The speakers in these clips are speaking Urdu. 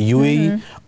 UAE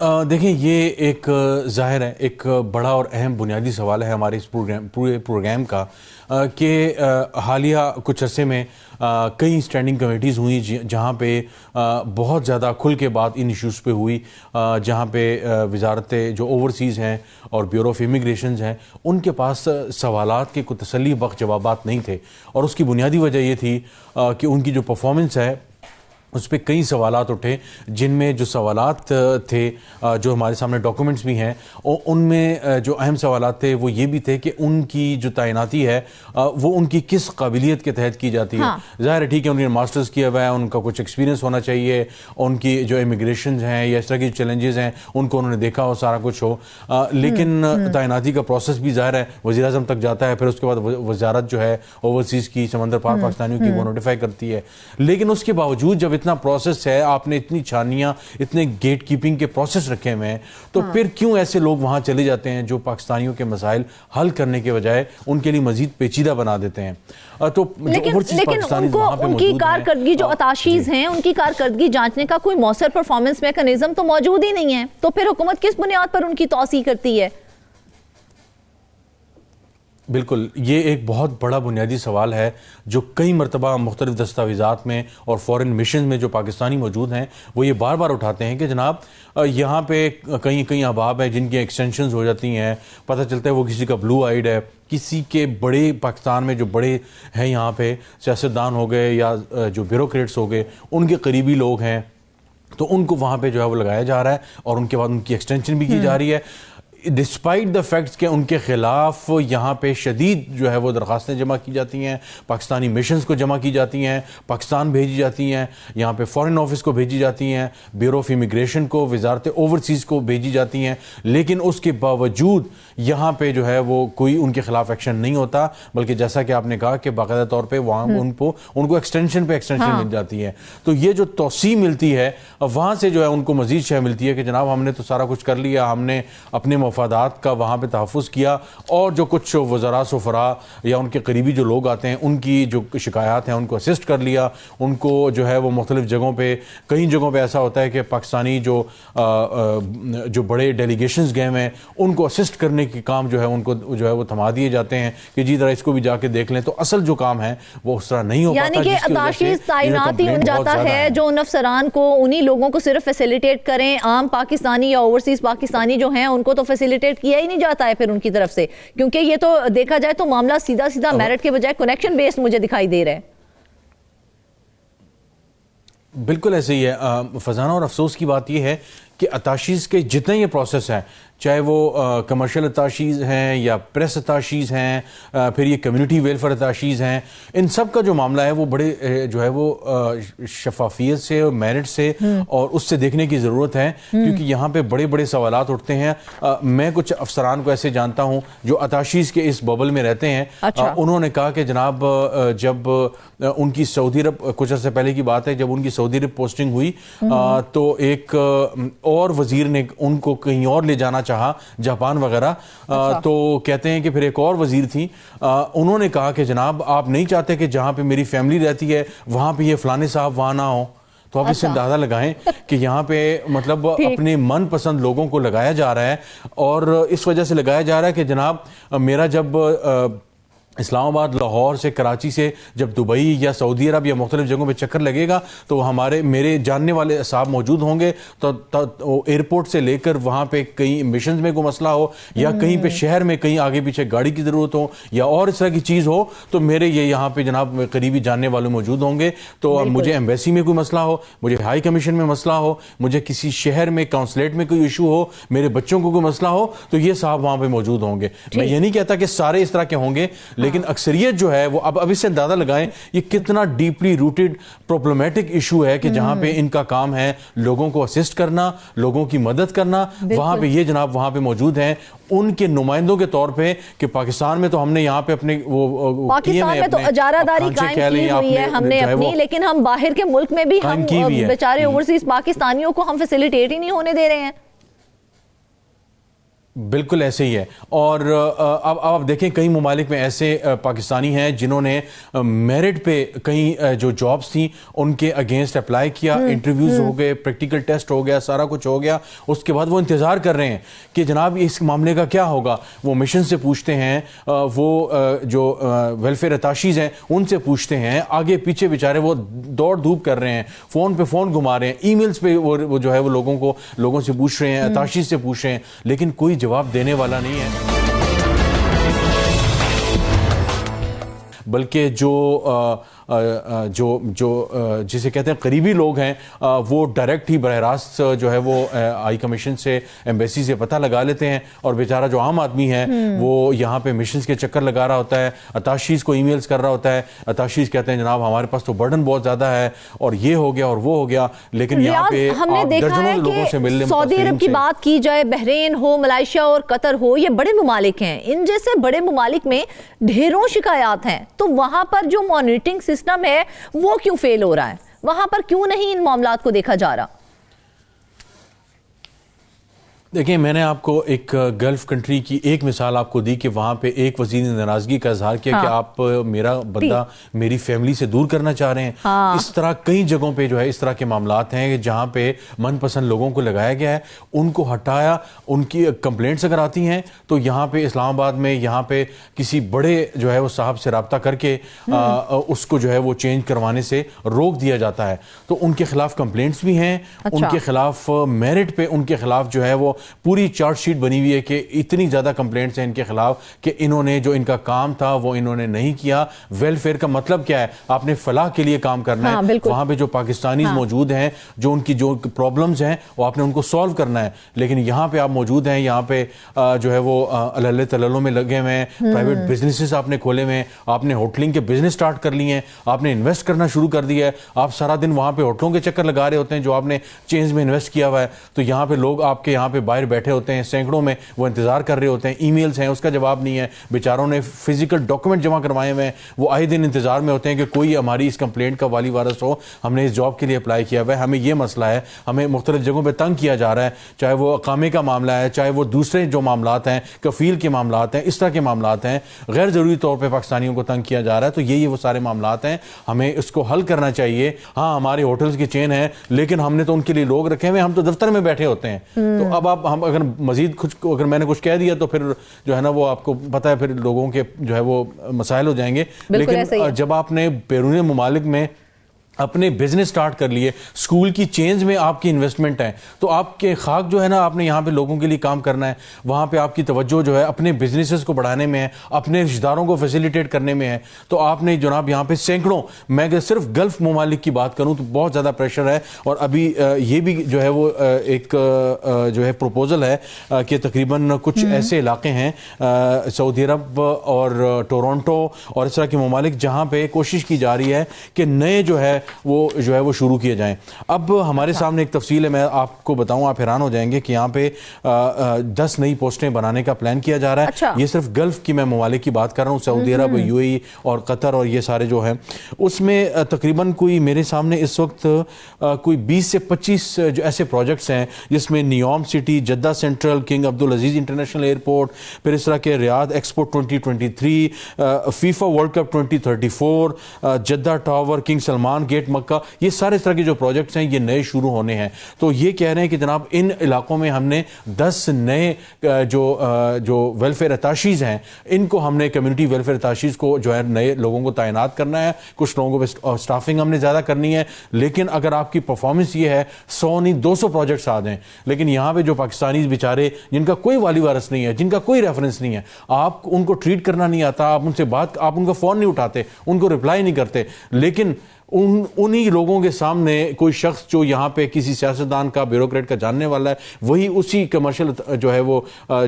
دیکھیں یہ ایک ظاہر ہے ایک بڑا اور اہم بنیادی سوال ہے ہمارے اس پورے پروگرام کا کہ حالیہ کچھ عرصے میں کئی اسٹینڈنگ کمیٹیز ہوئیں جہاں پہ بہت زیادہ کھل کے بات ان ایشوز پہ ہوئی، جہاں پہ وزارت جو اوورسیز ہیں اور بیورو آف امیگریشنز ہیں ان کے پاس سوالات کے کوئی تسلی بخش جوابات نہیں تھے، اور اس کی بنیادی وجہ یہ تھی کہ ان کی جو پرفارمنس ہے اس پہ کئی سوالات اٹھے، جن میں جو سوالات تھے جو ہمارے سامنے ڈاکومنٹس بھی ہیں ان میں جو اہم سوالات تھے وہ یہ بھی تھے کہ ان کی جو تعیناتی ہے وہ ان کی کس قابلیت کے تحت کی جاتی ہے۔ ظاہر ہے ٹھیک ہے ان نے ماسٹرز کیا ہوا ہے، ان کا کچھ ایکسپیرینس ہونا چاہیے، ان کی جو امیگریشنز ہیں یا اس طرح کی چیلنجز ہیں ان کو انہوں نے دیکھا ہو، سارا کچھ ہو، لیکن تعیناتی کا پروسیس بھی ظاہر ہے وزیر اعظم تک جاتا ہے، پھر اس کے بعد وزارت جو ہے اوورسیز کی سمندر پار پاکستانیوں کی وہ نوٹیفائی کرتی ہے، لیکن اس کے باوجود جب اتنا پروسیس ہے، آپ نے اتنی چھانیاں، اتنے گیٹ کیپنگ کے پروسیس رکھے ہوئے ہیں، تو پھر کیوں ایسے لوگ وہاں چلے جاتے ہیں جو پاکستانیوں کے مسائل حل کرنے کے بجائے ان کے لیے مزید پیچیدہ بنا دیتے ہیں؟ تو لیکن ان کو ان کی کارکردگی جو اتاشیز ہیں ان کی کارکردگی جانچنے کا کوئی مؤثر پرفارمنس میکانزم تو موجود ہی نہیں ہے، تو پھر حکومت کس بنیاد پر ان کی توسیع کرتی ہے؟ بالکل، یہ ایک بہت بڑا بنیادی سوال ہے جو کئی مرتبہ مختلف دستاویزات میں اور فورن مشن میں جو پاکستانی موجود ہیں وہ یہ بار بار اٹھاتے ہیں کہ جناب یہاں پہ کئی احباب ہیں جن کی ایکسٹینشنز ہو جاتی ہیں، پتہ چلتا ہے وہ کسی کا بلو آئیڈ ہے، کسی کے بڑے پاکستان میں جو بڑے ہیں یہاں پہ سیاستدان ہو گئے یا جو بیوروکریٹس ہو گئے ان کے قریبی لوگ ہیں، تو ان کو وہاں پہ جو ہے وہ لگایا جا رہا ہے اور ان کے بعد ان کی ایکسٹینشن بھی کی جا رہی ہے، ڈسپائٹ دا فیکٹس کہ ان کے خلاف یہاں پہ شدید جو ہے وہ درخواستیں جمع کی جاتی ہیں، پاکستانی مشنز کو جمع کی جاتی ہیں، پاکستان بھیجی جاتی ہیں، یہاں پہ فورن آفس کو بھیجی جاتی ہیں، بیورو آف امیگریشن کو، وزارت اوورسیز کو بھیجی جاتی ہیں، لیکن اس کے باوجود یہاں پہ جو ہے وہ کوئی ان کے خلاف ایکشن نہیں ہوتا، بلکہ جیسا کہ آپ نے کہا کہ باقاعدہ طور پہ وہاں ان کو ایکسٹینشن پہ ایکسٹینشن مل جاتی ہے، تو یہ جو توسیع ملتی ہے وہاں سے جو ہے ان کو مزید شے ملتی ہے کہ جناب ہم نے تو سارا کچھ کر لیا، ہم نے اپنے مفادات کا وہاں پہ تحفظ کیا، اور جو کچھ وزراء سفراء یا ان کے قریبی جو لوگ آتے ہیں ان کی جو شکایات ہیں ان کو اسسٹ کر لیا، ان کو جو ہے وہ مختلف جگہوں پہ کئی جگہوں پہ ایسا ہوتا ہے کہ پاکستانی جو بڑے ڈیلیگیشنز گئے ہیں ان کو اسسٹ کرنے کے کام جو ہے ان کو جو ہے وہ تھما دیے جاتے ہیں کہ جی ذرا اس کو بھی جا کے دیکھ لیں، تو اصل جو کام ہے وہ اس طرح نہیں ہو پاتا، یعنی کہ اتاشیز تعینات ہی ہو جاتا ہے جو ان افسران کو انہی لوگوں کو صرف فیسیلیٹیٹ کریں، عام پاکستانی یا اوورسیز پاکستانی جو ہیں ان کو تو فیسیلیٹیٹ کیا ہی نہیں جاتا ہے پھر ان کی طرف سے، کیونکہ یہ تو دیکھا جائے تو معاملہ سیدھا میرٹ کے بجائے کنیکشن بیسڈ مجھے دکھائی دے رہا ہے۔ بالکل ایسے ہی ہے فضانہ، اور افسوس کی بات یہ ہے کہ اتاشیز کے جتنے یہ پروسیس ہیں، چاہے وہ کمرشل اتاشیز ہیں یا پریس اتاشیز ہیں، پھر یہ کمیونٹی ویلفیئر اتاشیز ہیں، ان سب کا جو معاملہ ہے وہ بڑے جو ہے وہ شفافیت سے اور میرٹ سے اور اس سے دیکھنے کی ضرورت ہے، کیونکہ یہاں پہ بڑے بڑے سوالات اٹھتے ہیں۔ میں کچھ افسران کو ایسے جانتا ہوں جو اتاشیز کے اس ببل میں رہتے ہیں، انہوں نے کہا کہ جناب جب ان کی سعودی عرب کچھ عرصے پہلے کی بات ہے، جب ان کی سعودی عرب پوسٹنگ ہوئی تو ایک اور وزیر نے ان کو کہیں اور لے جانا چاہا، جاپان وغیرہ، تو کہتے ہیں کہ پھر ایک اور وزیر تھی، انہوں نے کہا کہ جناب آپ نہیں چاہتے کہ جہاں پہ میری فیملی رہتی ہے وہاں پہ یہ فلانے صاحب وہاں نہ ہوں، تو آپ اس سے اندازہ لگائیں کہ یہاں پہ مطلب اپنے من پسند لوگوں کو لگایا جا رہا ہے، اور اس وجہ سے لگایا جا رہا ہے کہ جناب میرا جب اسلام آباد، لاہور سے، کراچی سے جب دبئی یا سعودی عرب یا مختلف جگہوں پہ چکر لگے گا تو میرے جاننے والے صاحب موجود ہوں گے، تو ایئرپورٹ سے لے کر وہاں پہ کہیں مشنز میں کوئی مسئلہ ہو یا کہیں پہ شہر میں کہیں آگے پیچھے گاڑی کی ضرورت ہو یا اور اس طرح کی چیز ہو، تو میرے یہ یہاں پہ جناب قریبی جاننے والے موجود ہوں گے، تو مجھے ایمبیسی میں کوئی مسئلہ ہو، مجھے ہائی کمیشن میں مسئلہ ہو، مجھے کسی شہر میں کونسلیٹ میں کوئی ایشو ہو، میرے بچوں کو کوئی مسئلہ ہو، تو یہ صاحب وہاں پہ موجود ہوں گے۔ میں یہ نہیں کہتا کہ سارے اس طرح کے ہوں گے، لیکن اکثریت جو ہے وہ اب اس سے اندازہ لگائیں یہ کتنا ڈیپلی روٹڈ پرابلمیٹک ایشو ہے کہ جہاں پہ ان کا کام ہے لوگوں کو اسسٹ کرنا، لوگوں کی مدد کرنا، وہاں پہ یہ جناب وہاں پہ موجود ہیں ان کے نمائندوں کے طور پہ کہ پاکستان میں تو ہم نے یہاں پہ اپنے پاکستان میں تو اجارہ داری قائم کی ہوئی ہے ہم نے اپنی، لیکن ہم باہر کے ملک میں بھی ہم بیچارے اوورسیز پاکستانیوں کو ہم فیسیلیٹیٹ ہی نہیں ہونے دے رہے ہیں۔ بالکل ایسے ہی ہے. اور اب آپ دیکھیں کئی ممالک میں ایسے پاکستانی ہیں جنہوں نے میرٹ پہ کئی جو جابس تھیں ان کے اگینسٹ اپلائی کیا, انٹرویوز ہو گئے, پریکٹیکل ٹیسٹ ہو گیا, سارا کچھ ہو گیا, اس کے بعد وہ انتظار کر رہے ہیں کہ جناب اس معاملے کا کیا ہوگا. وہ مشن سے پوچھتے ہیں, وہ جو ویلفیئر اتاشیز ہیں ان سے پوچھتے ہیں, آگے پیچھے بیچارے وہ دوڑ دھوپ کر رہے ہیں, فون پہ فون گھما رہے ہیں, ای میلز پہ وہ جو ہے وہ لوگوں سے پوچھ رہے ہیں, اتاشیز سے پوچھ رہے ہیں, لیکن کوئی جواب دینے والا نہیں ہے. بلکہ جو جسے کہتے ہیں قریبی لوگ ہیں وہ ڈائریکٹ ہی براہ راست جو ہے وہ ہائی کمیشن سے, ایمبیسی سے پتہ لگا لیتے ہیں, اور بیچارہ جو عام آدمی ہے وہ یہاں پہ مشنز کے چکر لگا رہا ہوتا ہے, اتاشیز کو ای میلز کر رہا ہوتا ہے. اتاشیز کہتے ہیں جناب ہمارے پاس تو برڈن بہت زیادہ ہے اور یہ ہو گیا اور وہ ہو گیا, لیکن یہاں پہ ہم نے دیکھا ہے کہ سعودی عرب کی بات کی جائے, بحرین ہو, ملائیشیا اور قطر ہو, یہ بڑے ممالک ہیں. ان جیسے بڑے ممالک میں ڈھیروں شکایات ہیں, تو وہاں پر جو مانیٹرنگ سسٹم ہے وہ کیوں فیل ہو رہا ہے؟ وہاں پر کیوں نہیں ان معاملات کو دیکھا جا رہا؟ دیکھیں میں نے آپ کو ایک گلف کنٹری کی ایک مثال آپ کو دی کہ وہاں پہ ایک وزیر نے ناراضگی کا اظہار کیا کہ آپ میرا بندہ میری فیملی سے دور کرنا چاہ رہے ہیں. اس طرح کئی جگہوں پہ جو ہے اس طرح کے معاملات ہیں جہاں پہ من پسند لوگوں کو لگایا گیا ہے, ان کو ہٹایا. ان کی کمپلینٹس اگر آتی ہیں تو یہاں پہ اسلام آباد میں یہاں پہ کسی بڑے جو ہے وہ صاحب سے رابطہ کر کے اس کو جو ہے وہ چینج کروانے سے روک دیا جاتا ہے. تو ان کے خلاف کمپلینٹس بھی ہیں, ان کے خلاف میرٹ پہ ان کے خلاف جو ہے وہ پوری چارٹ شیٹ بنی ہوئی ہے کہ اتنی زیادہ کمپلینٹس ہیں ان کے خلاف کہ انہوں نے جو ان کا کام تھا وہ انہوں نے نہیں کیا. ویلفیئر کا مطلب کیا ہے؟ آپ نے فلاح کے لیے کام کرنا ہے. وہاں پہ جو پاکستانیز موجود ہیں, جو ان کی جو پرابلمز ہیں وہ آپ نے ان کو سالو کرنا ہے. لیکن یہاں پہ آپ موجود ہیں, یہاں پہ جو ہے وہ اللہ تللوں میں لگے ہوئے ہیں, پرائیویٹ بزنسز آپ نے کھولے ہوئے ہیں, آپ نے ہوٹلنگ کے بزنس سٹارٹ کر لیے ہیں, آپ نے انویسٹ کرنا شروع کر دیا ہے. آپ سارا دن وہاں پہ ہوٹلوں کے چکر لگا رہے ہوتے ہیں جو آپ نے چینز میں انویسٹ کیا ہوا ہے. تو یہاں پہ لوگ آپ کے یہاں پہ باہر بیٹھے ہوتے ہیں سینکڑوں میں, وہ انتظار کر رہے ہوتے ہیں. ای میلز ہیں اس کا جواب نہیں ہے, بیچاروں نے فزیکل ڈاکومنٹ جمع کروائے ہوئے ہیں, وہ آئے دن انتظار میں ہوتے ہیں کہ کوئی ہماری اس کمپلینٹ کا والی وارث ہو, ہم نے اس جاب کے لیے اپلائی کیا ہوا ہے, ہمیں یہ مسئلہ ہے, ہمیں مختلف جگہوں پہ تنگ کیا جا رہا ہے, چاہے وہ اقامے کا معاملہ ہے, چاہے وہ دوسرے جو معاملات ہیں, کفیل کے معاملات ہیں, اس طرح کے معاملات ہیں, غیر ضروری طور پہ پاکستانیوں کو تنگ کیا جا رہا ہے. تو یہ وہ سارے معاملات ہیں, ہمیں اس کو حل کرنا چاہیے. ہاں ہمارے ہوٹلز کی چین ہے لیکن ہم نے تو ان کے لیے لوگ رکھے ہوئے, ہم تو دفتر میں بیٹھے ہوتے ہیں. تو اب ہم اگر مزید اگر میں نے کچھ کہہ دیا تو پھر جو ہے نا وہ آپ کو پتہ ہے پھر لوگوں کے جو ہے وہ مسائل ہو جائیں گے. لیکن جب آپ نے بیرون ممالک میں اپنے بزنس سٹارٹ کر لیے, سکول کی چینز میں آپ کی انویسٹمنٹ ہے, تو آپ کے خاک جو ہے نا آپ نے یہاں پہ لوگوں کے لیے کام کرنا ہے. وہاں پہ آپ کی توجہ جو ہے اپنے بزنسز کو بڑھانے میں ہے, اپنے رشتہ داروں کو فیسیلیٹیٹ کرنے میں ہے. تو آپ نے جناب یہاں پہ سینکڑوں, میں اگر صرف گلف ممالک کی بات کروں تو بہت زیادہ پریشر ہے. اور ابھی یہ بھی جو ہے وہ ایک جو ہے پروپوزل ہے کہ تقریباً کچھ ایسے علاقے ہیں سعودی عرب اور ٹورانٹو اور اس طرح کے ممالک جہاں پہ کوشش کی جا رہی ہے کہ نئے جو ہے وہ شروع کیے جائیں. اب ہمارے سامنے ایک تفصیل ہے, میں آپ کو بتاؤں, آپ حیران ہو جائیں گے کہ یہاں پہ 10 نئی پوسٹیں بنانے کا پلان کیا جا رہا ہے. یہ صرف گلف کی میں ممالک کی بات کر رہا ہوں, سعودی عرب, یو اے ای اور قطر اور یہ سارے جو ہیں. اس میں تقریباً کوئی میرے سامنے اس وقت کوئی 20 سے 25 جو ایسے پروجیکٹس ہیں جس میں Neom city, Jeddah central, king Abdulaziz international airport, پھر اس طرح کے Riyadh expo 2023, FIFA world cup 2034, Jeddah tower, king Salman gate Mecca, یہ سارے اس طرح کے جو پروجیکٹس ہیں یہ نئے شروع ہونے ہیں. تو یہ کہہ رہے ہیں کہ جناب ان علاقوں میں ہم نے 10 نئے جو ویلفیئر اتاشیز ہیں ان کو ہم نے کمیونٹی ویلفیئر اتاشیز کو جو ہے نئے لوگوں کو تعینات کرنا ہے. کچھ لوگوں کو سٹافنگ ہم نے زیادہ کرنی ہے. لیکن اگر آپ کی پرفارمنس یہ ہے 100 نہیں 200 پروجیکٹس آ جائیں, لیکن یہاں پہ جو پاکستانی بیچارے جن کا کوئی والی وارث نہیں ہے, جن کا کوئی ریفرنس نہیں ہے, آپ ان کو ٹریٹ کرنا نہیں آتا, آپ ان سے بات, آپ ان کا فون نہیں اٹھاتے, ان کو رپلائی نہیں کرتے, لیکن انہی لوگوں کے سامنے کوئی شخص جو یہاں پہ کسی سیاستدان کا, بیوروکریٹ کا جاننے والا ہے, وہی اسی کمرشل جو ہے وہ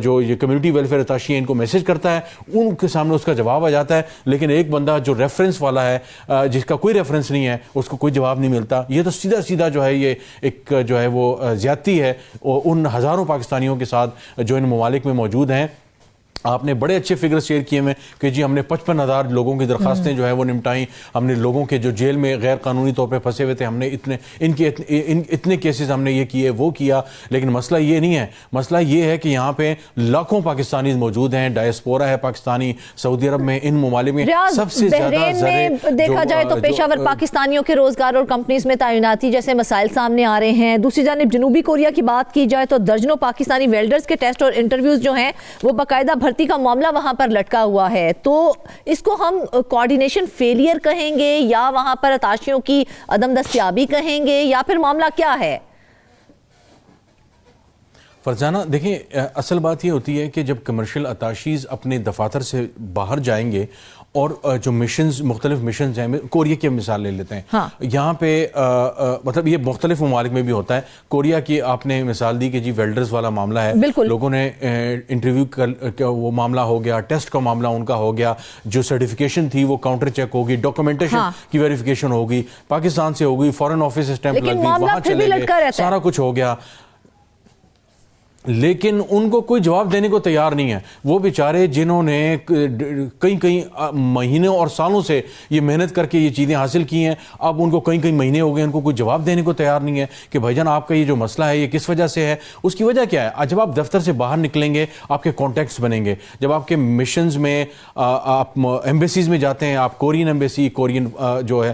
جو یہ کمیونٹی ویلفیئر اتاشی ہیں ان کو میسج کرتا ہے, ان کے سامنے اس کا جواب آ جاتا ہے. لیکن ایک بندہ جو ریفرنس والا ہے, جس کا کوئی ریفرنس نہیں ہے, اس کو کوئی جواب نہیں ملتا. یہ تو سیدھا سیدھا جو ہے یہ ایک جو ہے وہ زیادتی ہے ان ہزاروں پاکستانیوں کے ساتھ جو ان ممالک میں موجود ہیں. آپ نے بڑے اچھے فگرز شیئر کیے ہوئے کہ جی ہم نے 55,000 لوگوں کی درخواستیں جو ہے وہ نمٹائیں, ہم نے لوگوں کے جو جیل میں غیر قانونی طور پہ پھنسے ہوئے تھے ہم نے اتنے کیسز ہم نے یہ کیے وہ کیا. لیکن مسئلہ یہ نہیں ہے, مسئلہ یہ ہے کہ یہاں پہ لاکھوں پاکستانی موجود ہیں, ڈائسپورا ہے پاکستانی سعودی عرب میں, ان ممالک میں سب سے زیادہ میں دیکھا جائے تو پیشہ ور پاکستانیوں کے روزگار اور کمپنیز میں تعیناتی جیسے مسائل سامنے آ رہے ہیں. دوسری جانب جنوبی کوریا کی بات کی جائے تو درجنوں پاکستانی ویلڈرز کے ٹیسٹ اور انٹرویوز جو ہیں وہ باقاعدہ بھرتی کا معاملہ وہاں پر لٹکا ہوا ہے. تو اس کو ہم کوارڈینیشن فیلئر کہیں گے یا وہاں پر اتاشیوں کی عدم دستیابی کہیں گے یا پھر معاملہ کیا ہے؟ فرزانہ دیکھیں, اصل بات یہ ہوتی ہے کہ جب کمرشل اتاشیز اپنے دفاتر سے باہر جائیں گے اور جو مشنز مختلف مشنز ہیں, کوریا کی مثال لے لیتے ہیں, یہاں پہ مطلب یہ مختلف ممالک میں بھی ہوتا ہے. کوریا کی آپ نے مثال دی کہ جی ویلڈرز والا معاملہ ہے, لوگوں نے انٹرویو کا وہ معاملہ ہو گیا, ٹیسٹ کا معاملہ ان کا ہو گیا, جو سرٹیفیکیشن تھی وہ کاؤنٹر چیک ہوگی, ڈاکومنٹیشن کی ویریفیکیشن ہوگی, پاکستان سے ہوگی, فارن آفس اسٹیمپ لگ گئی, وہاں چلے گئے, سارا کچھ ہو گیا, لیکن ان کو کوئی جواب دینے کو تیار نہیں ہے. وہ بیچارے جنہوں نے کئی مہینوں اور سالوں سے یہ محنت کر کے یہ چیزیں حاصل کی ہیں, اب ان کو کئی مہینے ہو گئے, ان کو کوئی جواب دینے کو تیار نہیں ہے کہ بھائی جان آپ کا یہ جو مسئلہ ہے یہ کس وجہ سے ہے. اس کی وجہ کیا ہے؟ جب آپ دفتر سے باہر نکلیں گے آپ کے کانٹیکٹس بنیں گے, جب آپ کے مشنز میں آپ ایمبیسیز میں جاتے ہیں, آپ کورین ایمبیسی, کورین جو ہے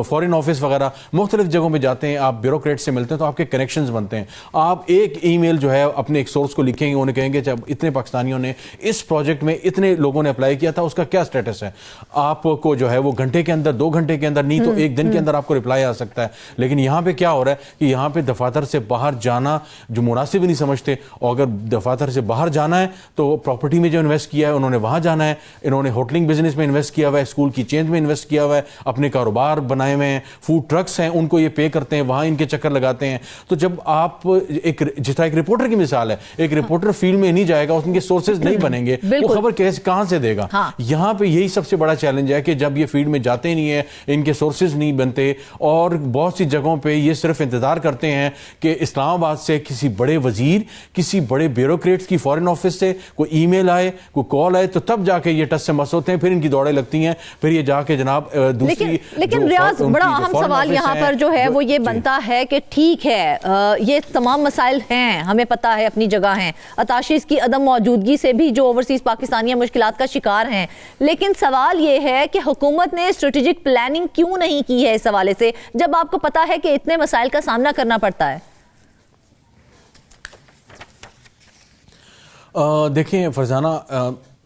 فارن آفس وغیرہ مختلف جگہوں میں جاتے ہیں, آپ بیوروکریٹ سے ملتے ہیں تو آپ کے کنیکشنز بنتے ہیں. آپ ایک ای میل جو ہے اپنے ایک سورس کو لکھیں گے, انہیں کہیں گے جب اتنے پاکستانیوں نے اس پروجیکٹ میں اتنے لوگوں نے اپلائی کیا تھا, اس کا کیا سٹیٹس ہے. آپ کو جو ہے وہ گھنٹے کے اندر, 2 گھنٹے کے اندر, نہیں تو 1 دن کے اندر آپ کو رپلائی آ سکتا ہے. لیکن یہاں پہ کیا ہو رہا ہے کہ یہاں پہ دفاتر سے باہر جانا جو مناسب ہی نہیں سمجھتے, اور اگر دفاتر سے باہر جانا ہے تو پراپرٹی میں جو انویسٹ کیا ہے انہوں نے وہاں جانا ہے, انہوں نے ہوٹلنگ بزنس میں انویسٹ کیا ہوا ہے, اسکول کی چینج میں انویسٹ کیا ہوا ہے, اپنے کاروبار بنائے ہوئے ہیں, فوڈ ٹرکس ہیں ان کو یہ پے کرتے ہیں, وہاں ان کے چکر لگاتے ہیں. تو جب آپ جس طرح ایک رپورٹر کی مثال ہے, ایک رپورٹر فیلڈ میں نہیں جائے گا, ان کے سورسز نہیں بنیں گے, وہ خبر کہاں سے دے گا. یہاں پہ یہی سب سے بڑا چیلنج ہے کہ جب یہ فیلڈ میں جاتے نہیں ہیں, ان کے سورسز نہیں بنتے, اور بہت سی جگہوں پہ یہ صرف انتظار کرتے ہیں کہ اسلام آباد سے کسی بڑے وزیر, کسی بڑے بیوروکریٹس کی فارن آفس سے کوئی ای میل آئے, کوئی کال آئے, تو تب جا کے یہ ٹس سے مس ہوتے ہیں, پھر ان کی دوڑیں لگتی ہیں, پھر یہ جا کے جناب دوسری. لیکن ریاض بڑا اہم سوال یہاں پر جو ہے وہ یہ بنتا ہے کہ ٹھیک ہے یہ تمام مسائل ہیں, ہمیں پتہ ہے اپنی جگہ ہیں, اتاشیز کی عدم موجودگی سے بھی جو اوورسیز پاکستانیاں مشکلات کا شکار ہیں, لیکن سوال یہ ہے کہ حکومت نے اسٹریٹجک پلاننگ کیوں نہیں کی ہے اس حوالے سے, جب آپ کو پتا ہے کہ اتنے مسائل کا سامنا کرنا پڑتا ہے. دیکھیں فرزانہ,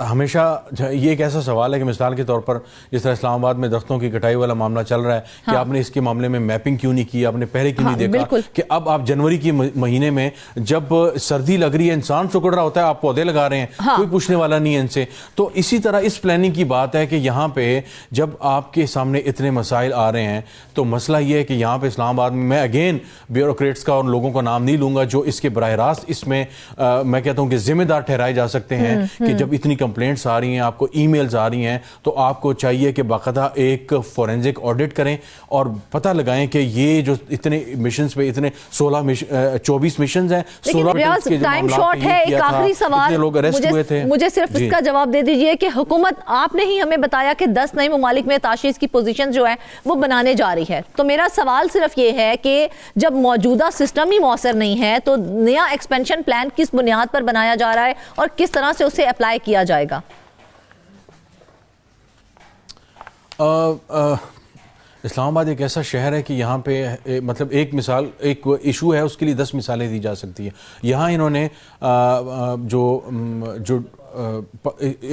ہمیشہ یہ ایک ایسا سوال ہے کہ مثال کے طور پر جس طرح اسلام آباد میں درختوں کی کٹائی والا معاملہ چل رہا ہے کہ آپ نے اس کے معاملے میں میپنگ کیوں نہیں کی, آپ نے پہلے کیوں نہیں دیکھا کہ اب آپ جنوری کی مہینے میں جب سردی لگ رہی ہے, انسان سکڑ رہا ہوتا ہے, آپ پودے لگا رہے ہیں, کوئی پوچھنے والا نہیں ہے ان سے. تو اسی طرح اس پلاننگ کی بات ہے کہ یہاں پہ جب آپ کے سامنے اتنے مسائل آ رہے ہیں تو مسئلہ یہ ہے کہ یہاں پہ اسلام آباد میں اگین بیوروکریٹس کا اور لوگوں کا نام نہیں لوں گا جو اس کے براہ راست اس میں میں کہتا ہوں کہ ذمہ دار ٹھہرائے جا سکتے ہیں کہ جب اتنی کمپلینٹس آ رہی ہیں, آپ کو ای میلز آ رہی ہیں, تو آپ کو چاہیے کہ باقاعدہ ایک فورینزک آڈٹ کریں اور پتہ لگائیں کہ یہ جو اتنے مشنز پہ اتنے 24 مشنز ہیں, 16 ٹائم شارٹ ہے. ایک آخری سوال مجھے صرف اس کا جواب دے دیجئے کہ حکومت, آپ نے ہی ہمیں بتایا کہ 10 نئے ممالک میں اتاشیز کی پوزیشن جو ہے وہ بنانے جا رہی ہے, تو میرا سوال صرف یہ ہے کہ جب موجودہ سسٹم ہی موثر نہیں ہے تو نیا ایکسپینشن پلان کس بنیاد پر بنایا جا رہا ہے اور کس طرح سے اسے اپلائی کیا جائے گا؟ اسلام آباد ایک ایسا شہر ہے کہ یہاں پہ مطلب ایک مثال, ایک ایشو ہے, اس کے لیے 10 مثالیں دی جا سکتی ہیں. یہاں انہوں نے جو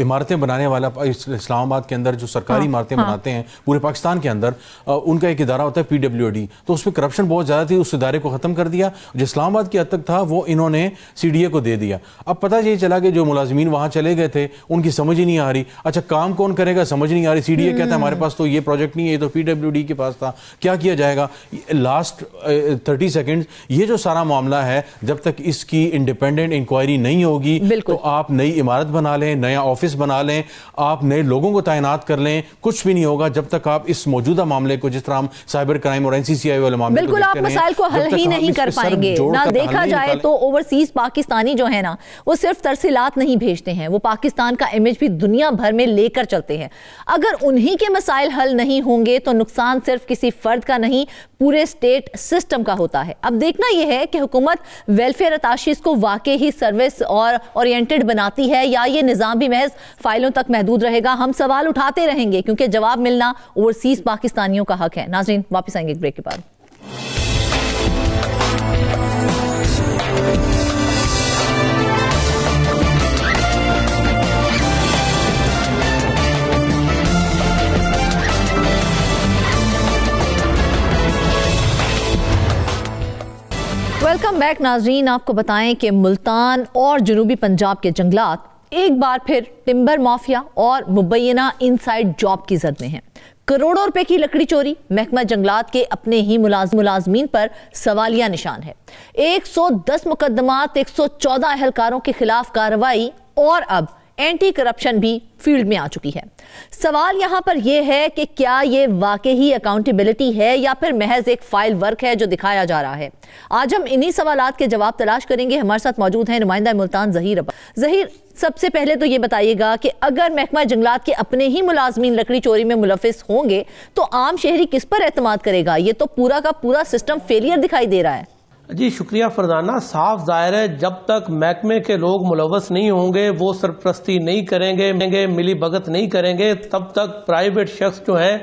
عمارتیں بنانے والا اسلام آباد کے اندر جو سرکاری عمارتیں بناتے ہیں پورے پاکستان کے اندر, ان کا ایک ادارہ ہوتا ہے PWD, تو اس میں کرپشن بہت زیادہ تھی, اس ادارے کو ختم کر دیا. جو اسلام آباد کی حد تک تھا وہ انہوں نے CDA کو دے دیا. اب پتہ یہ چلا کہ جو ملازمین وہاں چلے گئے تھے ان کی سمجھ ہی نہیں آ رہی, اچھا کام کون کرے گا سمجھ نہیں آ رہی, CDA کہتا ہے ہمارے پاس تو یہ پروجیکٹ نہیں ہے, یہ تو PWD کے پاس تھا, کیا کیا جائے گا. لاسٹ 30 سیکنڈ یہ جو سارا معاملہ ہے, جب تک اس کی انڈیپینڈنٹ انکوائری نہیں ہوگی تو آپ نئی عمارت جنگلات بنا لیں, نیا آفس بنا لیں, آپ نئے لوگوں کو تعینات کر لیں, کچھ بھی نہیں ہوگا جب تک آپ اس موجودہ معاملے کو, جس طرح ہم سائبر کرائم اور NCCI والے معاملے کو بالکل آپ مسائل کو حل ہی نہیں کر پائیں گے. نہ دیکھا جائے تو اوورسیز پاکستانی جو ہے نا وہ صرف ترسیلات نہیں بھیجتے ہیں, وہ پاکستان کا امیج بھی دنیا بھر میں لے کر چلتے ہیں. اگر انہی کے مسائل حل نہیں ہوں گے تو نقصان صرف کسی فرد کا نہیں پورے اسٹیٹ سسٹم کا ہوتا ہے. اب دیکھنا یہ ہے کہ حکومت ویلفیئر اتاشیز کو واقعی ہی سروس اور اورینٹڈ بناتی ہے یا یہ نظام بھی محض فائلوں تک محدود رہے گا. ہم سوال اٹھاتے رہیں گے کیونکہ جواب ملنا اوورسیز پاکستانیوں کا حق ہے. ناظرین واپس آئیں گے ایک بریک کے بعد. ویلکم بیک ناظرین. آپ کو بتائیں کہ ملتان اور جنوبی پنجاب کے جنگلات ایک بار پھر ٹمبر مافیا اور مبینہ انسائیڈ جاب کی زد میں ہیں. کروڑوں روپے کی لکڑی چوری, محکمہ جنگلات کے اپنے ہی ملازمین پر سوالیہ نشان ہے. 110 مقدمات, 114 اہلکاروں کے خلاف کارروائی اور اب اینٹی کرپشن بھی فیلڈ میں آ چکی ہے. سوال یہاں پر یہ ہے کہ کیا یہ واقعی اکاؤنٹیبلٹی ہے یا پھر محض ایک فائل ورک ہے جو دکھایا جا رہا ہے. آج ہم انہی سوالات کے جواب تلاش کریں گے. ہمارے ساتھ موجود ہیں نمائندہ ملتان ظہیر ابا. ظہیر, سب سے پہلے تو یہ بتائیے گا کہ اگر محکمہ جنگلات کے اپنے ہی ملازمین لکڑی چوری میں ملوث ہوں گے تو عام شہری کس پر اعتماد کرے گا؟ یہ تو پورا کا پورا سسٹم فیلئر دکھائی دے رہا ہے. جی شکریہ فرزانہ. صاف ظاہر ہے جب تک محکمے کے لوگ ملوث نہیں ہوں گے, وہ سرپرستی نہیں کریں گے, ملی بھگت نہیں کریں گے, تب تک پرائیویٹ شخص جو ہیں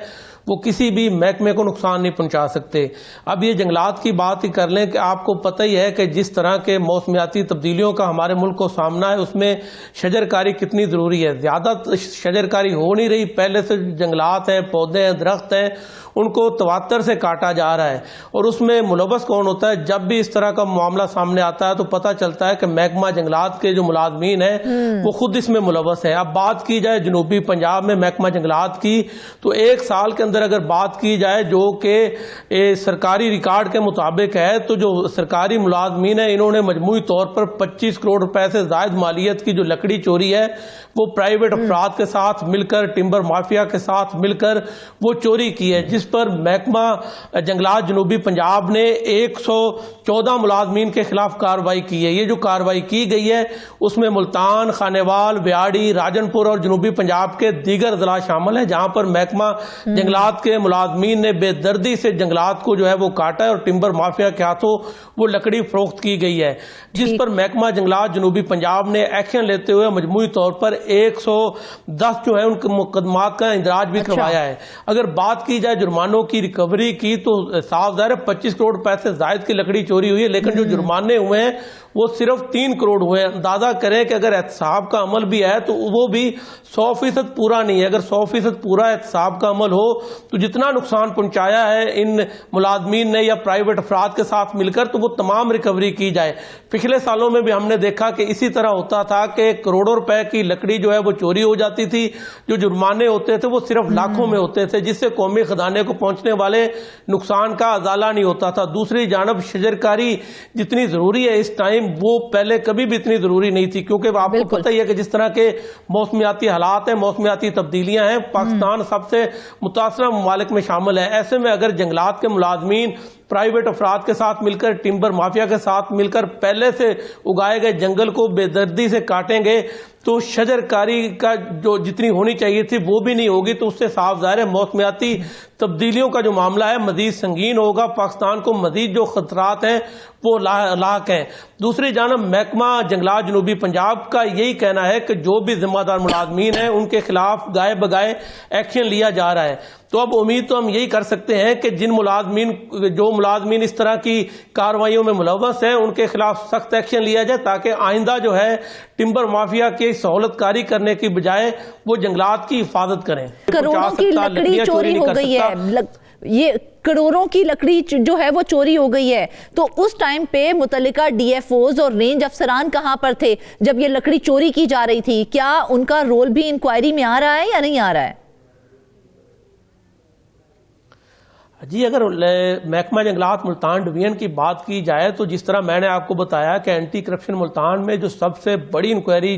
وہ کسی بھی محکمے کو نقصان نہیں پہنچا سکتے. اب یہ جنگلات کی بات ہی کر لیں کہ آپ کو پتہ ہی ہے کہ جس طرح کے موسمیاتی تبدیلیوں کا ہمارے ملک کو سامنا ہے, اس میں شجرکاری کتنی ضروری ہے. زیادہ شجرکاری ہو نہیں رہی, پہلے سے جنگلات ہیں, پودے ہیں, درخت ہیں, ان کو تواتر سے کاٹا جا رہا ہے. اور اس میں ملوث کون ہوتا ہے؟ جب بھی اس طرح کا معاملہ سامنے آتا ہے تو پتہ چلتا ہے کہ محکمہ جنگلات کے جو ملازمین ہیں وہ خود اس میں ملوث ہیں. اب بات کی جائے جنوبی پنجاب میں محکمہ جنگلات کی, تو ایک سال کے اندر اگر بات کی جائے جو کہ سرکاری ریکارڈ کے مطابق ہے, تو جو سرکاری ملازمین ہیں انہوں نے مجموعی طور پر 25 کروڑ روپے سے زائد مالیت کی جو لکڑی چوری ہے وہ پرائیویٹ افراد کے ساتھ مل کر, ٹمبر مافیا کے ساتھ مل کر وہ چوری کی ہے, جس پر محکمہ جنگلات جنوبی پنجاب نے 114 ملازمین کے خلاف کارروائی کی ہے. یہ جو کارروائی کی گئی ہے اس میں ملتان, خانیوال, بیاڑی, راجن پور اور جنوبی پنجاب کے دیگر اضلاع شامل ہیں, جہاں پر محکمہ جنگلات کے ملازمین نے بے دردی سے جنگلات کو جو ہے وہ کاٹا ہے اور ٹمبر مافیا کے ہاتھوں وہ لکڑی فروخت کی گئی ہے, جس پر محکمہ جنگلات جنوبی پنجاب نے ایکشن لیتے ہوئے مجموعی طور پر 110 جو ہے ان کے مقدمات کا اندراج بھی کروایا ہے. اگر بات کی جائے جرمانوں کی ریکوری کی تو صاف ظاہر ہے 25 کروڑ روپے سے زائد کی لکڑی چوری ہوئی ہے, لیکن جو جرمانے ہوئے ہیں وہ صرف 3 کروڑ ہوئے ہیں. اندازہ کریں کہ اگر احتساب کا عمل بھی ہے تو وہ بھی 100% پورا نہیں ہے. اگر 100% پورا احتساب کا عمل ہو تو جتنا نقصان پہنچایا ہے ان ملازمین نے یا پرائیویٹ افراد کے ساتھ مل کر, تو وہ تمام ریکوری کی جائے. پچھلے سالوں میں بھی ہم نے دیکھا کہ اسی طرح ہوتا تھا کہ کروڑوں روپے کی لکڑی جو ہے وہ چوری ہو جاتی تھی, جو جرمانے ہوتے تھے وہ صرف لاکھوں میں ہوتے تھے, جس سے قومی خزانے کو پہنچنے والے نقصان کا ازالہ نہیں ہوتا تھا. دوسری جانب شجرکاری جتنی ضروری ہے اس ٹائم وہ پہلے کبھی بھی اتنی ضروری نہیں تھی, کیونکہ آپ کو پتہ ہی ہے کہ جس طرح کے موسمیاتی حالات ہیں, موسمیاتی تبدیلیاں ہیں, پاکستان سب سے متاثرہ ممالک میں شامل ہے. ایسے میں اگر جنگلات کے ملازمین پرائیویٹ افراد کے ساتھ مل کر, ٹمبر مافیا کے ساتھ مل کر پہلے سے اگائے گئے جنگل کو بے دردی سے کاٹیں گے تو شجرکاری کا جو جتنی ہونی چاہیے تھی وہ بھی نہیں ہوگی, تو اس سے صاف ظاہر ہے موسمیاتی تبدیلیوں کا جو معاملہ ہے مزید سنگین ہوگا, پاکستان کو مزید جو خطرات ہیں وہ لاحق ہیں. دوسری جانب محکمہ جنگلات جنوبی پنجاب کا یہی کہنا ہے کہ جو بھی ذمہ دار ملازمین ہیں ان کے خلاف گائے بگائے ایکشن لیا جا رہا ہے. تو اب امید تو ہم یہی کر سکتے ہیں کہ جو ملازمین اس طرح کی کارروائیوں میں ملوث ہیں ان کے خلاف سخت ایکشن لیا جائے, تاکہ آئندہ جو ہے ٹمبر مافیا کی سہولت کاری کرنے کی بجائے وہ جنگلات کی حفاظت کریں. کروڑوں کی لکڑی چوری ہو گئی ہے, یہ کروڑوں کی لکڑی جو ہے وہ چوری ہو گئی ہے, تو اس ٹائم پہ متعلقہ ڈی ایف اوز اور رینج افسران کہاں پر تھے جب یہ لکڑی چوری کی جا رہی تھی؟ کیا ان کا رول بھی انکوائری میں آ رہا ہے یا نہیں آ رہا ہے؟ جی اگر محکمہ جنگلات ملتان ڈویژن کی بات کی جائے تو جس طرح میں نے آپ کو بتایا کہ اینٹی کرپشن ملتان میں جو سب سے بڑی انکوائری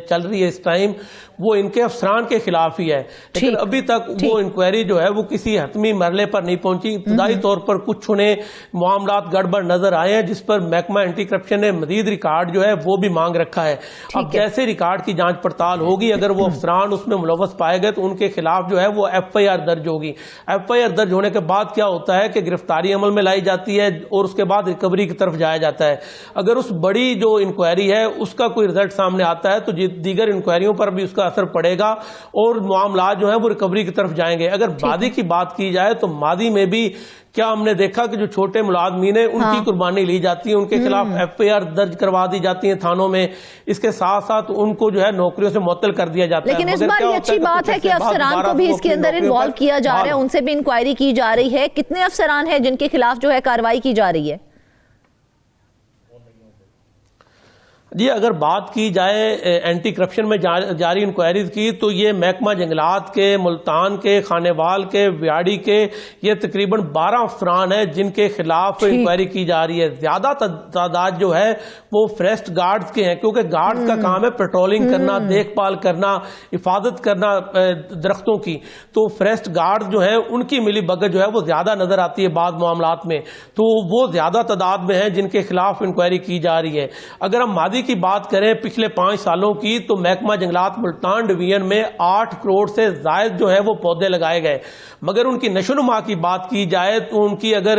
چل رہی ہے اس ٹائم وہ ان کے افسران کے خلاف ہی ہے، لیکن ابھی تک وہ انکوائری جو ہے وہ کسی حتمی مرحلے پر نہیں پہنچی۔ ابتدائی طور پر کچھ انہیں معاملات گڑبڑ نظر آئے ہیں جس پر محکمہ اینٹی کرپشن نے مزید ریکارڈ جو ہے وہ بھی مانگ رکھا ہے۔ اب جیسے ریکارڈ کی جانچ پڑتال ہوگی، اگر وہ افسران اس میں ملوث پائے گئے تو ان کے خلاف جو ہے وہ ایف آئی آر درج ہوگی۔ ایف آئی آر درج ہونے کے بعد کیا ہوتا ہے کہ گرفتاری عمل میں لائی جاتی ہے اور اس کے بعد ریکوری کی طرف جایا جاتا ہے۔ اگر اس بڑی جو انکوائری ہے اس کا کوئی رزلٹ سامنے آتا ہے تو دیگر انکوائریوں پر بھی اس کا اثر پڑے گا اور معاملات جو ہیں وہ ریکوری کی طرف جائیں گے۔ اگر ماضی کی بات کی جائے تو ماضی میں بھی کیا ہم نے دیکھا کہ جو چھوٹے ملازمین ہیں ان کی قربانی لی جاتی ہے، ان کے خلاف ایف آئی آر درج کروا دی جاتی ہیں تھانوں میں، اس کے ساتھ ساتھ ان کو جو ہے نوکریوں سے معطل کر دیا جاتا ہے۔ لیکن اس بار یہ اچھی بات ہے کہ افسران کو بھی اس کے اندر انوالو کیا جا رہا ہے، ان سے بھی انکوائری کی جا رہی ہے۔ کتنے افسران ہیں جن کے خلاف جو ہے کارروائی کی جا رہی ہے؟ جی اگر بات کی جائے اینٹی کرپشن میں جاری انکوائریز کی تو یہ محکمہ جنگلات کے، ملتان کے، خانیوال کے، ویاڑی کے یہ تقریباً 12 افسران ہیں جن کے خلاف انکوائری کی جا رہی ہے۔ زیادہ تعداد جو ہے وہ فریسٹ گارڈز کے ہیں، کیونکہ گارڈز کا کام ہے پیٹرولنگ کرنا، دیکھ بھال کرنا، حفاظت کرنا درختوں کی، تو فریسٹ گارڈز جو ہیں ان کی ملی بھگت جو ہے وہ زیادہ نظر آتی ہے بعض معاملات میں، تو وہ زیادہ تعداد میں ہیں جن کے خلاف انکوائری کی جا رہی ہے۔ اگر ہم ماضی کی بات کریں پچھلے 5 سالوں کی تو محکمہ جنگلات ملتان ڈویژن میں 8 کروڑ سے زائد جو ہے وہ پودے لگائے گئے، مگر ان کی نشو و نما کی بات کی جائے تو ان کی اگر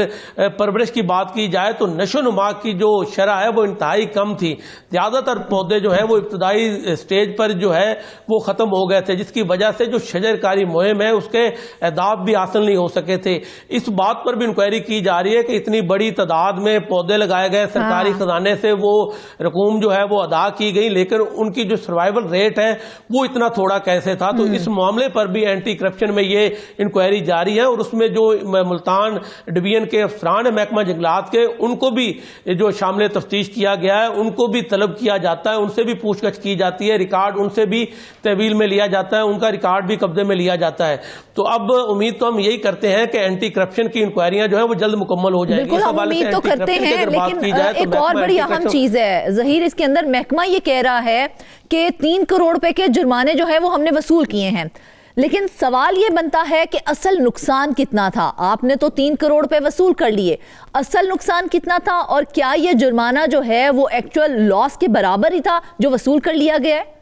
پرورش کی بات کی جائے تو نشو و نما کی جو شرح ہے وہ انتہائی کم تھی۔ زیادہ تر پودے جو ہیں وہ ابتدائی سٹیج پر جو ہے وہ ختم ہو گئے تھے، جس کی وجہ سے جو شجر کاری مہم ہے اس کے اہداف بھی حاصل نہیں ہو سکے تھے۔ اس بات پر بھی انکوائری کی جا رہی ہے کہ اتنی بڑی تعداد میں پودے لگائے گئے، سرکاری خزانے سے وہ رقوم جو ہے وہ ادا کی گئی، لیکن ان کی جو سروائیول ریٹ ہے وہ اتنا تھوڑا کیسے تھا؟ تو اس معاملے پر بھی اینٹی کرپشن میں یہ انکوائری جاری ہے اور اس میں جو ملتان ڈویژن کے افسران ہیں محکمہ جنگلات کے ان کو بھی جو شامل تفتیش کیا گیا ہے ان کو بھی طلب کیا جاتا ہے، ان سے بھی پوچھ گچھ کی جاتی ہے، ریکارڈ ان سے بھی تحویل میں لیا جاتا ہے، ان کا ریکارڈ بھی قبضے میں لیا جاتا ہے۔ تو اب امید تو ہم یہی کرتے ہیں کہ اینٹی کرپشن کی انکوائریاں جو ہیں وہ جلد مکمل ہو جائیں گی۔ بالکل ہم امید تو کرتے ہیں، لیکن ایک اور بڑی اہم چیز ہے ظہیر، اس کے اندر محکمہ یہ کہہ رہا ہے کہ 3 کروڑ روپے کے جرمانے جو ہیں وہ ہم نے وصول کیے ہیں، لیکن سوال یہ بنتا ہے کہ اصل نقصان کتنا تھا؟ آپ نے تو 3 کروڑ روپے وصول کر لیے، اصل نقصان کتنا تھا اور کیا یہ جرمانہ جو ہے وہ ایکچوئل لاس کے برابر ہی تھا جو وصول کر لیا گیا ہے؟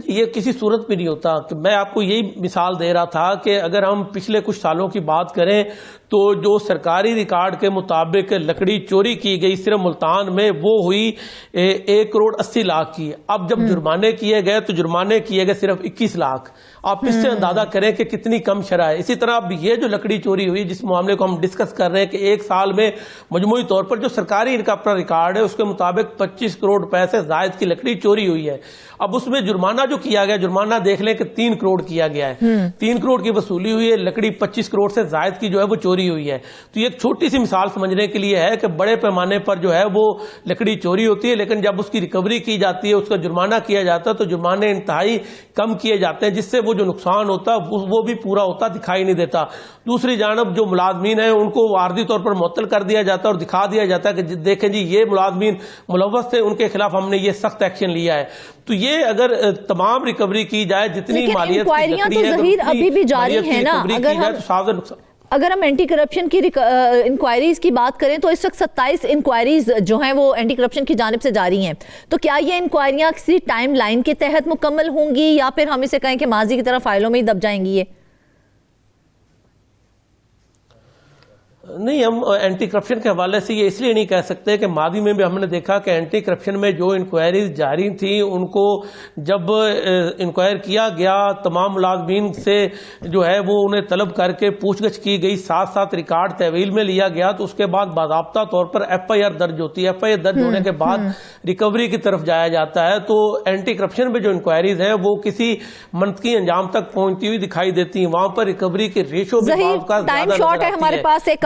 یہ کسی صورت پہ نہیں ہوتا۔ کہ میں آپ کو یہی مثال دے رہا تھا کہ اگر ہم پچھلے کچھ سالوں کی بات کریں تو جو سرکاری ریکارڈ کے مطابق لکڑی چوری کی گئی صرف ملتان میں وہ ہوئی 1 کروڑ 80 لاکھ کی۔ اب جب جرمانے کیے گئے تو جرمانے کیے گئے صرف 21 لاکھ۔ آپ اس سے اندازہ کریں کہ کتنی کم شرح ہے۔ اسی طرح اب یہ جو لکڑی چوری ہوئی جس معاملے کو ہم ڈسکس کر رہے ہیں کہ 1 سال میں مجموعی طور پر جو سرکاری ان کا اپنا ریکارڈ ہے اس کے مطابق 25 کروڑ روپے سے زائد کی لکڑی چوری ہوئی ہے۔ اب اس میں جرمانہ جو کیا گیا، جرمانہ دیکھ لیں کہ 3 کروڑ کیا گیا ہے، 3 کروڑ کی وصولی ہوئی ہے، لکڑی 25 کروڑ سے زائد کی جو ہے وہ چوری ہوئی ہے۔ تو یہ ایک چھوٹی سی مثال سمجھنے کے لیے ہے کہ بڑے پیمانے پر جو ہے وہ لکڑی چوری ہوتی ہے، لیکن جب اس کی ریکوری کی جاتی ہے، اس کا جرمانہ کیا جاتا ہے تو جرمانے انتہائی کم کیے جاتے ہیں، جس سے وہ جو نقصان ہوتا ہے وہ بھی پورا ہوتا دکھائی نہیں دیتا۔ دوسری جانب جو ملازمین ہیں ان کو عارضی طور پر معطل کر دیا جاتا ہے اور دکھا دیا جاتا ہے کہ دیکھیں جی یہ ملازمین ملوث تھے، ان کے خلاف ہم نے یہ سخت ایکشن لیا ہے۔ تو یہ اگر تمام ریکوری کی جائے جتنی مالیت کی لکڑی ہے ظہیر ابھی بھی جاری ہے نا، اگر ہم اینٹی کرپشن کی انکوائریز کی بات کریں تو اس وقت 27 انکوائریز جو ہیں وہ اینٹی کرپشن کی جانب سے جاری ہیں، تو کیا یہ انکوائریاں کسی ٹائم لائن کے تحت مکمل ہوں گی یا پھر ہم اسے کہیں کہ ماضی کی طرح فائلوں میں ہی دب جائیں گی؟ یہ نہیں، ہم اینٹی کرپشن کے حوالے سے یہ اس لیے نہیں کہہ سکتے کہ ماضی میں بھی ہم نے دیکھا کہ اینٹی کرپشن میں جو انکوائریز جاری تھیں ان کو جب انکوائر کیا گیا تمام ملازمین سے جو ہے وہ انہیں طلب کر کے پوچھ گچھ کی گئی، ساتھ ساتھ ریکارڈ تحویل میں لیا گیا، تو اس کے بعد باضابطہ طور پر ایف آئی آر درج ہوتی ہے، ایف آئی آر درج ہونے کے بعد ریکوری کی طرف جایا جاتا ہے۔ تو اینٹی کرپشن میں جو انکوائریز ہیں وہ کسی منطقی انجام تک پہنچتی ہوئی دکھائی دیتی ہیں، وہاں پر ریکوری کے ریشو بھی ٹائم شارٹ ہے ہمارے پاس، ایک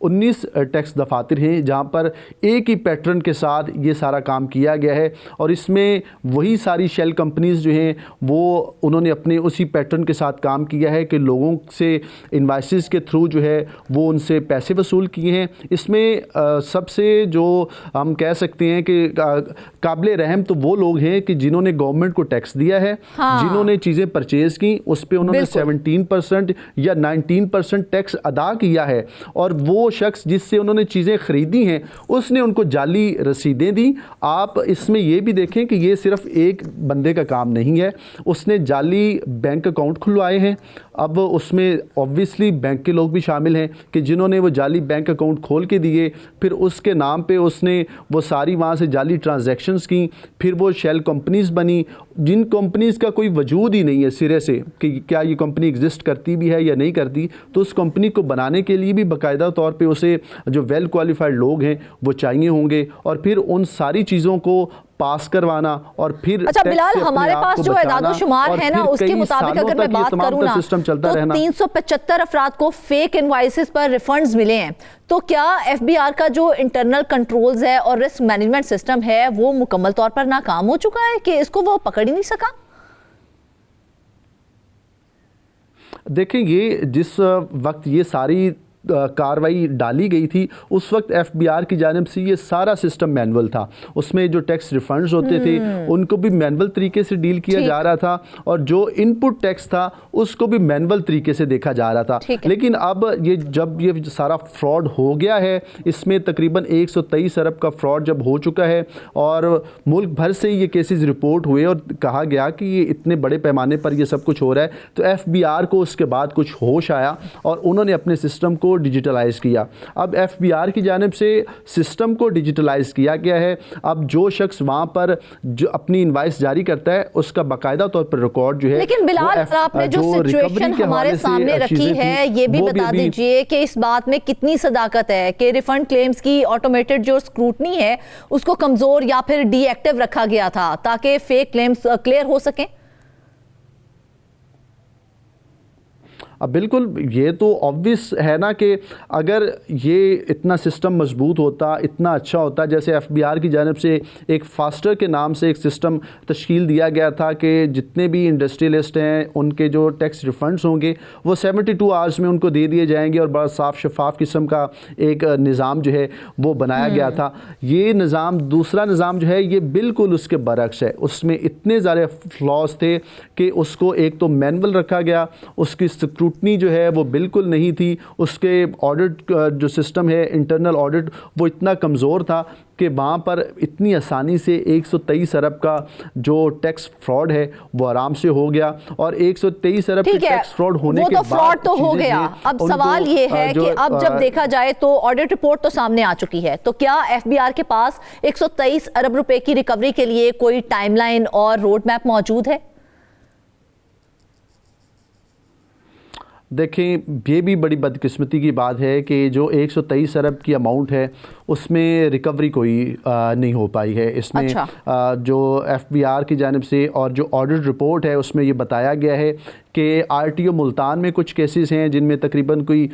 19 ٹیکس دفاتر ہیں جہاں پر ایک ہی پیٹرن کے ساتھ یہ سارا کام کیا گیا ہے، اور اس میں وہی ساری شیل کمپنیز جو ہیں وہ انہوں نے اپنے اسی پیٹرن کے ساتھ کام کیا ہے کہ لوگوں سے انوائسز کے تھرو جو ہے وہ ان سے پیسے وصول کیے ہیں۔ اس میں سب سے جو ہم کہہ سکتے ہیں کہ قابل رحم تو وہ لوگ ہیں کہ جنہوں نے گورنمنٹ کو ٹیکس دیا ہے، جنہوں نے چیزیں پرچیز کی، اس پہ انہوں نے 17% یا 19% ٹیکس ادا کیا ہے، اور وہ شخص جس سے انہوں نے چیزیں خریدی ہیں اس نے ان کو جعلی رسیدیں دی۔ آپ اس میں یہ بھی دیکھیں کہ یہ صرف ایک بندے کا کام نہیں ہے، اس نے جعلی بینک اکاؤنٹ کھلوائے ہیں۔ اب اس میں اوبویسلی بینک کے لوگ بھی شامل ہیں کہ جنہوں نے وہ جعلی بینک اکاؤنٹ کھول کے دیے، پھر اس کے نام پہ اس نے وہ ساری وہاں سے جعلی ٹرانزیکشنز کی، پھر وہ شیل کمپنیز بنی جن کمپنیز کا کوئی وجود ہی نہیں ہے سرے سے کہ کیا یہ کمپنی ایگزسٹ کرتی بھی ہے یا نہیں کرتی۔ تو اس کمپنی کو بنانے کے لیے بھی باقاعدہ طور پہ اسے جو ویل کوالیفائڈ لوگ ہیں وہ چاہیے ہوں گے، اور پھر ان ساری چیزوں کو پاس کروانا، اور پھر اچھا بلال، ہمارے پاس جو اعداد و شمار ہے نا، اس کے مطابق اگر میں بات کروں نا تو 375 افراد کو فیک انوائسز پر ریفنڈز ملے ہیں۔ تو کیا ایف بی آر کا جو انٹرنل کنٹرولز ہے اور رسک مینجمنٹ سسٹم ہے وہ مکمل طور پر ناکام ہو چکا ہے کہ اس کو وہ پکڑ ہی نہیں سکا؟ دیکھیں، یہ جس وقت یہ ساری کاروائی ڈالی گئی تھی اس وقت ایف بی آر کی جانب سے یہ سارا سسٹم مینول تھا، اس میں جو ٹیکس ریفنڈز ہوتے تھے ان کو بھی مینول طریقے سے ڈیل کیا جا رہا تھا، اور جو ان پٹ ٹیکس تھا اس کو بھی مینول طریقے سے دیکھا جا رہا تھا۔ لیکن اب جب یہ سارا فراڈ ہو گیا ہے، اس میں تقریباً 123 ارب کا فراڈ جب ہو چکا ہے، اور ملک بھر سے یہ کیسز رپورٹ ہوئے اور کہا گیا کہ یہ اتنے بڑے پیمانے پر یہ سب کچھ ہو رہا ہے، تو ایف بی آر کو اس کے بعد کچھ ہوش آیا اور انہوں نے اپنے سسٹم کو ڈیجیٹلائز کیا۔ اب ایف بی آر کی جانب سے سسٹم کو ڈیجیٹلائز کیا گیا ہے۔ اب جو شخص وہاں پر جو اپنی انوائس جاری کرتا ہے اس کا باقاعدہ طور پر ریکارڈ جو ہے، لیکن بلال آپ نے جو سچویشن ہمارے سامنے رکھی ہے یہ بھی بتا دیجئے کہ اس بات میں کتنی صداقت ہے کہ ریفنڈ کلیمز کی آٹومیٹڈ جو اسکروٹنی ہے اس کو کمزور یا پھر ڈی ایکٹیو رکھا گیا تھا تاکہ فیک کلیمز کلیئر ہو سکیں؟ اب بالکل یہ تو آبویس ہے نا کہ اگر یہ اتنا سسٹم مضبوط ہوتا، اتنا اچھا ہوتا، جیسے ایف بی آر کی جانب سے ایک فاسٹر کے نام سے ایک سسٹم تشکیل دیا گیا تھا کہ جتنے بھی انڈسٹریلسٹ ہیں ان کے جو ٹیکس ریفنڈز ہوں گے وہ 72 آورز میں ان کو دے دیے جائیں گے، اور بڑا صاف شفاف قسم کا ایک نظام جو ہے وہ بنایا گیا تھا۔ یہ نظام، دوسرا نظام جو ہے یہ بالکل اس کے برعکس ہے، اس میں اتنے زیادہ فلاز تھے کہ اس کو ایک تو مینول رکھا گیا، اس کی اسکروٹنی جو ہے وہ بالکل نہیں تھی، اس کے آڈٹ جو سسٹم ہے انٹرنل آڈٹ وہ اتنا کمزور تھا کہ وہاں پر اتنی آسانی سے 123 ارب کا جو ٹیکس فراڈ ہے وہ آرام سے ہو گیا، اور 123 ارب کے ٹیکس فراڈ ہونے کے بعد وہ تو فراڈ تو ہو گیا۔ اب سوال یہ ہے کہ اب جب دیکھا جائے تو آڈٹ رپورٹ تو سامنے آ چکی ہے، تو کیا ایف بی آر کے پاس 123 ارب روپے کی ریکوری کے لیے کوئی ٹائم لائن اور روڈ میپ موجود ہے؟ دیکھیں، یہ بھی بڑی بدقسمتی کی بات ہے کہ جو 123 ارب کی اماؤنٹ ہے اس میں ریکوری کوئی نہیں ہو پائی ہے۔ اس میں جو ایف بی آر کی جانب سے اور جو آڈٹ رپورٹ ہے اس میں یہ بتایا گیا ہے کہ آر ٹی او ملتان میں کچھ کیسز ہیں جن میں تقریباً کوئی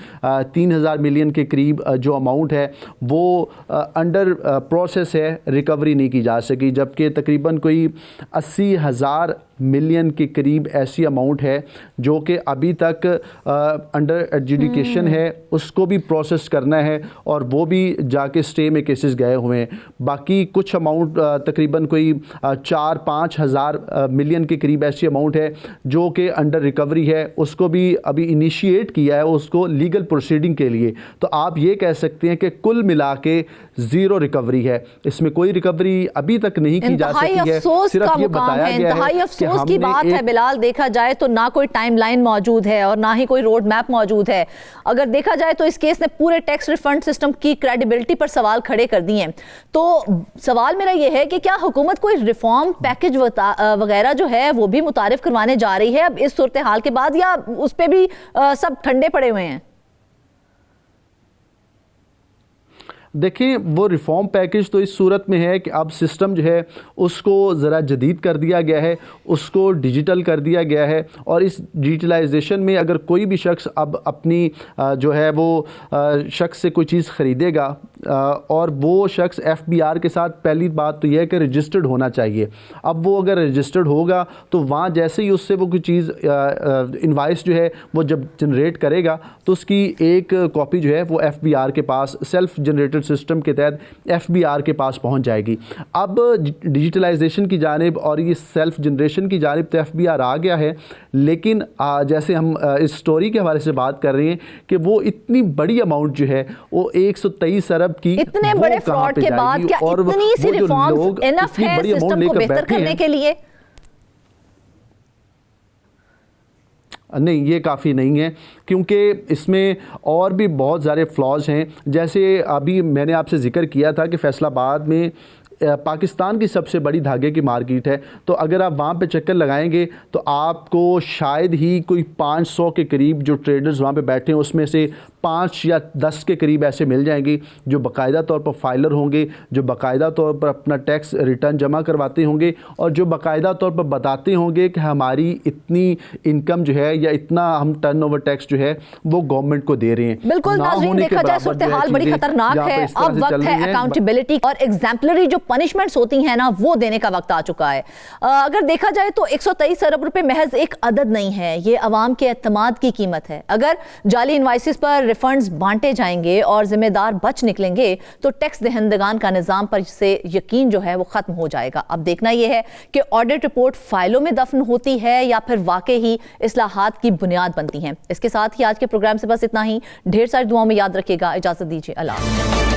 3000 ملین کے قریب جو اماؤنٹ ہے وہ انڈر پروسیس ہے، ریکوری نہیں کی جا سکی، جبکہ تقریباً کوئی 80,000 ملین کے قریب ایسی اماؤنٹ ہے جو کہ ابھی تک انڈر ایڈجوڈیکیشن ہے، اس کو بھی پروسیس کرنا ہے، اور وہ بھی جا کے اسٹے میں کیسز گئے ہوئے ہیں۔ باقی کچھ اماؤنٹ تقریباً کوئی 4-5 ہزار ملین کے قریب ایسی اماؤنٹ ہے جو کہ انڈر ریکوری ہے، اس کو بھی ابھی انیشیٹ کیا ہے اس کو لیگل پروسیڈنگ کے لیے۔ تو آپ یہ کہہ سکتے ہیں کہ کل ملا کے زیرو ریکوری ہے، اس میں کوئی ریکوری ابھی تک نہیں کی جا سکی ہے۔ صرف یہ بتایا گیا ہے کہ افسوس کی بات ہے بلال، دیکھا جائے تو نہ کوئی ٹائم لائن موجود ہے اور نہ ہی کوئی روڈ میپ موجود ہے۔ اگر دیکھا جائے تو اس کیس نے پورے ٹیکس ریفنڈ سسٹم کی کریڈیبلٹی پر سوال کھڑے کر دیے ہیں۔ تو سوال میرا یہ ہے کہ کیا حکومت کوئی ریفارم پیکج وغیرہ جو ہے وہ بھی متعارف کروانے جا رہی ہے اب اس صورتحال کے بعد، یا اس پہ بھی سب ٹھنڈے پڑے ہوئے ہیں؟ دیکھیں وہ ریفارم پیکج تو اس صورت میں ہے کہ اب سسٹم جو ہے اس کو ذرا جدید کر دیا گیا ہے, اس کو ڈیجیٹل کر دیا گیا ہے, اور اس ڈیجیٹلائزیشن میں اگر کوئی بھی شخص اب اپنی جو ہے وہ شخص سے کوئی چیز خریدے گا اور وہ شخص ایف بی آر کے ساتھ, پہلی بات تو یہ ہے کہ رجسٹرڈ ہونا چاہیے. اب وہ اگر رجسٹرڈ ہوگا تو وہاں جیسے ہی اس سے وہ کوئی چیز انوائس جو ہے وہ جب جنریٹ کرے گا تو اس کی ایک کاپی جو ہے وہ ایف بی آر کے پاس سیلف جنریٹڈ سسٹم کے تحت ایف بی آر کے پاس پہنچ جائے گی. اب ڈیجیٹلائزیشن کی جانب اور یہ سیلف جنریشن کی جانب تو ایف بی آر آ گیا ہے, لیکن جیسے ہم اس سٹوری کے حوالے سے بات کر رہے ہیں کہ وہ اتنی بڑی اماؤنٹ جو ہے وہ 123 ارب کی, اتنے بڑے فراڈ کے بعد کیا اتنی سی ریفارمز انف ہے سسٹم کو بہتر کرنے کے لیے؟ نہیں, یہ کافی نہیں ہے, کیونکہ اس میں اور بھی بہت سارے فلاز ہیں. جیسے ابھی میں نے آپ سے ذکر کیا تھا کہ فیصل آباد میں پاکستان کی سب سے بڑی دھاگے کی مارکیٹ ہے, تو اگر آپ وہاں پہ چکر لگائیں گے تو آپ کو شاید ہی کوئی 500 کے قریب جو ٹریڈرز وہاں پہ بیٹھے ہیں اس میں سے 5 یا 10 کے قریب ایسے مل جائیں گے جو باقاعدہ طور پر فائلر ہوں گے, جو باقاعدہ طور پر اپنا ٹیکس ریٹرن جمع کرواتے ہوں گے, اور جو باقاعدہ طور پر بتاتے ہوں گے کہ ہماری اتنی انکم جو ہے یا اتنا ہم ٹرن اوور ٹیکس جو ہے وہ گورنمنٹ کو دے رہے ہیں. بالکل ناظرین, دیکھا جائے صورتحال بڑی خطرناک ہے. اب وقت ہے اکاؤنٹیبلٹی اور ایگزامپلری جو پنشمنٹس ہوتی ہیں نا وہ دینے کا وقت آ چکا ہے. اگر دیکھا جائے تو 123 ارب روپے محض ایک عدد نہیں ہے, یہ عوام کے اعتماد کی قیمت ہے. اگر جعلی انوائسز پر ریفنڈز بانٹے جائیں گے اور ذمہ دار بچ نکلیں گے تو ٹیکس دہندگان کا نظام پر سے یقین جو ہے وہ ختم ہو جائے گا. اب دیکھنا یہ ہے کہ آڈٹ رپورٹ فائلوں میں دفن ہوتی ہے یا پھر واقعی ہی اصلاحات کی بنیاد بنتی ہیں. اس کے ساتھ ہی آج کے پروگرام سے بس اتنا ہی. ڈھیر ساری دعاؤں میں یاد رکھیے گا. اجازت دیجیے. اللہ حافظ.